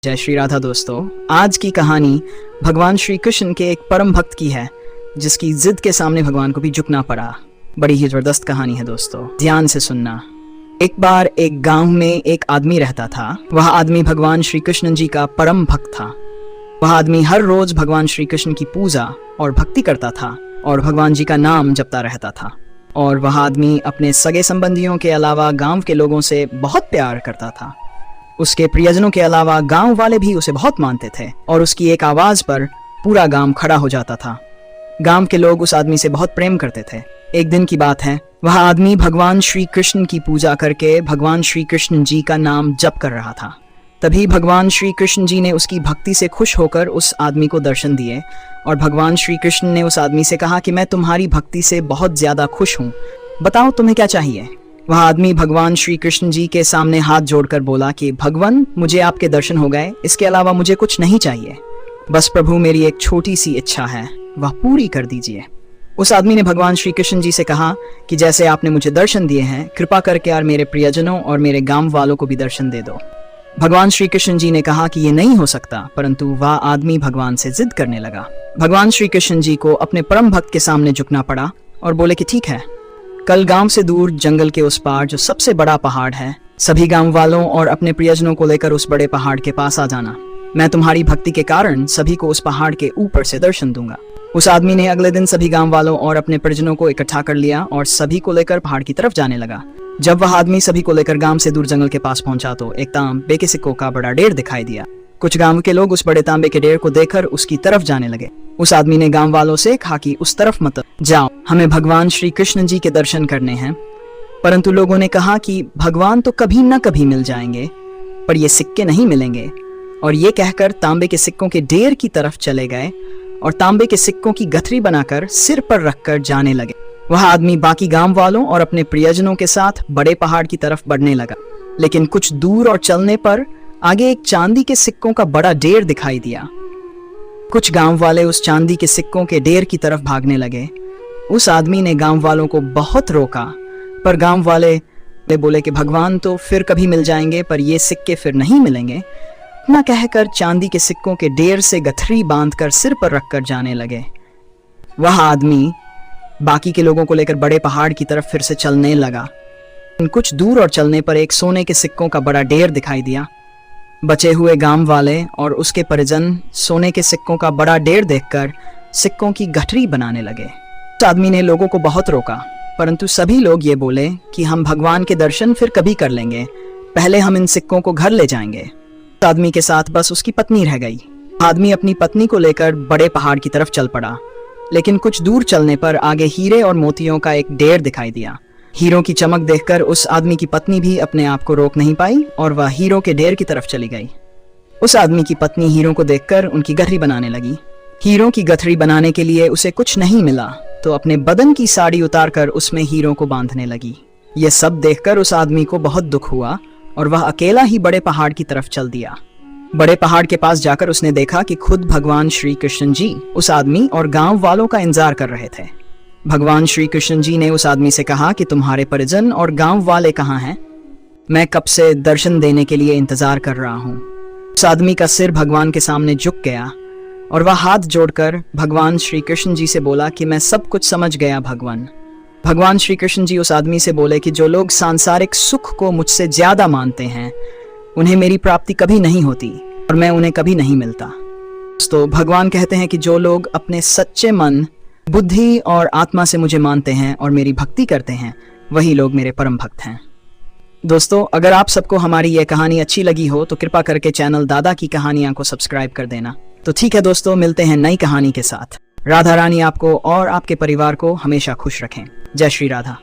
जय श्री राधा। दोस्तों, आज की कहानी भगवान श्री कृष्ण के एक परम भक्त की है जिसकी जिद के सामने भगवान को भी झुकना पड़ा। बड़ी ही जबरदस्त कहानी है दोस्तों, ध्यान से सुनना। एक बार एक गांव में एक आदमी रहता था। वह आदमी भगवान श्री कृष्ण जी का परम भक्त था। वह आदमी हर रोज भगवान श्री कृष्ण की पूजा और भक्ति करता था और भगवान जी का नाम जपता रहता था। और वह आदमी अपने सगे संबंधियों के अलावा गांव के लोगों से बहुत प्यार करता था। उसके प्रियजनों के अलावा गांव वाले भी उसे बहुत मानते थे और उसकी एक आवाज पर पूरा गांव खड़ा हो जाता था। गांव के लोग उस आदमी से बहुत प्रेम करते थे। एक दिन की बात है, वह आदमी भगवान श्री कृष्ण की पूजा करके भगवान श्री कृष्ण जी का नाम जप कर रहा था। तभी भगवान श्री कृष्ण जी ने उसकी भक्ति से खुश होकर उस आदमी को दर्शन दिए और भगवान श्री कृष्ण ने उस आदमी से कहा कि मैं तुम्हारी भक्ति से बहुत ज्यादा खुश हूँ, बताओ तुम्हें क्या चाहिए। वह आदमी भगवान श्री कृष्ण जी के सामने हाथ जोड़कर बोला कि भगवान, मुझे आपके दर्शन हो गए, इसके अलावा मुझे कुछ नहीं चाहिए। बस प्रभु, मेरी एक छोटी सी इच्छा है, वह पूरी कर दीजिए। उस आदमी ने भगवान श्री कृष्ण जी से कहा कि जैसे आपने मुझे दर्शन दिए हैं, कृपा करके यार मेरे प्रियजनों और मेरे गांव वालों को भी दर्शन दे दो। भगवान श्री कृष्ण जी ने कहा कि ये नहीं हो सकता, परंतु वह आदमी भगवान से जिद करने लगा। भगवान श्री कृष्ण जी को अपने परम भक्त के सामने झुकना पड़ा और बोले कि ठीक है, कल गांव से दूर जंगल के उस पार जो सबसे बड़ा पहाड़ है, सभी गांव वालों और अपने प्रियजनों को लेकर उस बड़े पहाड़ के पास आ जाना। मैं तुम्हारी भक्ति के कारण सभी को उस पहाड़ के ऊपर से दर्शन दूंगा। उस आदमी ने अगले दिन सभी गांव वालों और अपने परिजनों को इकट्ठा कर लिया और सभी को लेकर पहाड़ की तरफ जाने लगा। जब वह आदमी सभी को लेकर गांव से दूर जंगल के पास पहुंचा तो एक तांबे के सिक्कों का बड़ा ढेर दिखाई दिया। कुछ गांव के लोग उस बड़े तांबे के ढेर को देखकर उसकी तरफ जाने लगे। उस आदमी ने गांव वालों से कहा कि उस तरफ मत जाओ, हमें भगवान श्री कृष्ण जी के दर्शन करने हैं। परंतु लोगों ने कहा कि भगवान तो कभी न कभी मिल जाएंगे, पर ये सिक्के नहीं मिलेंगे। और ये कहकर तांबे के सिक्कों के ढेर की तरफ चले गए और तांबे के सिक्कों की गठरी बनाकर सिर पर रखकर जाने लगे। वह आदमी बाकी गांव वालों और अपने प्रियजनों के साथ बड़े पहाड़ की तरफ बढ़ने लगा। लेकिन कुछ दूर और चलने पर आगे एक चांदी के सिक्कों का बड़ा ढेर दिखाई दिया। कुछ गांव वाले उस चांदी के सिक्कों के ढेर की तरफ भागने लगे। उस आदमी ने गांव वालों को बहुत रोका, पर गांव वाले बोले कि भगवान तो फिर कभी मिल जाएंगे, पर ये सिक्के फिर नहीं मिलेंगे। न कहकर चांदी के सिक्कों के ढेर से गठरी बांधकर सिर पर रखकर जाने लगे। वह आदमी बाकी के लोगों को लेकर बड़े पहाड़ की तरफ फिर से चलने लगा। कुछ दूर और चलने पर एक सोने के सिक्कों का बड़ा ढेर दिखाई दिया। बचे हुए गांव वाले और उसके परिजन सोने के सिक्कों का बड़ा ढेर देखकर सिक्कों की गठरी बनाने लगे। उस आदमी ने लोगों को बहुत रोका, परंतु सभी लोग ये बोले कि हम भगवान के दर्शन फिर कभी कर लेंगे, पहले हम इन सिक्कों को घर ले जाएंगे। उस आदमी के साथ बस उसकी पत्नी रह गई। आदमी अपनी पत्नी को लेकर बड़े पहाड़ की तरफ चल पड़ा। लेकिन कुछ दूर चलने पर आगे हीरे और मोतियों का एक ढेर दिखाई दिया। हीरों की चमक देखकर उस आदमी की पत्नी भी अपने आप को रोक नहीं पाई और वह हीरों के ढेर की तरफ चली गई। उस आदमी की पत्नी हीरों को देखकर उनकी गठरी बनाने लगी। हीरों की गठरी बनाने के लिए उसे कुछ नहीं मिला तो अपने बदन की साड़ी उतारकर उसमें हीरों को बांधने लगी। यह सब देखकर उस आदमी को बहुत दुख हुआ और वह अकेला ही बड़े पहाड़ की तरफ चल दिया। बड़े पहाड़ के पास जाकर उसने देखा कि खुद भगवान श्री कृष्ण जी उस आदमी और गांव वालों का इंतजार कर रहे थे। भगवान श्री कृष्ण जी ने उस आदमी से कहा कि तुम्हारे परिजन और गांव वाले कहाँ हैं? मैं कब से दर्शन देने के लिए इंतजार कर रहा हूँ। उस आदमी का सिर भगवान के सामने झुक गया और वह हाथ जोड़कर भगवान श्री कृष्ण जी से बोला कि मैं सब कुछ समझ गया भगवान। भगवान श्री कृष्ण जी उस आदमी से बोले कि जो लोग सांसारिक सुख को मुझसे ज्यादा मानते हैं, उन्हें मेरी प्राप्ति कभी नहीं होती और मैं उन्हें कभी नहीं मिलता। तो भगवान कहते हैं कि जो लोग अपने सच्चे मन, बुद्धि और आत्मा से मुझे मानते हैं और मेरी भक्ति करते हैं, वही लोग मेरे परम भक्त हैं। दोस्तों, अगर आप सबको हमारी यह कहानी अच्छी लगी हो तो कृपा करके चैनल दादा की कहानियां को सब्सक्राइब कर देना। तो ठीक है दोस्तों, मिलते हैं नई कहानी के साथ। राधा रानी आपको और आपके परिवार को हमेशा खुश रखें। जय श्री राधा।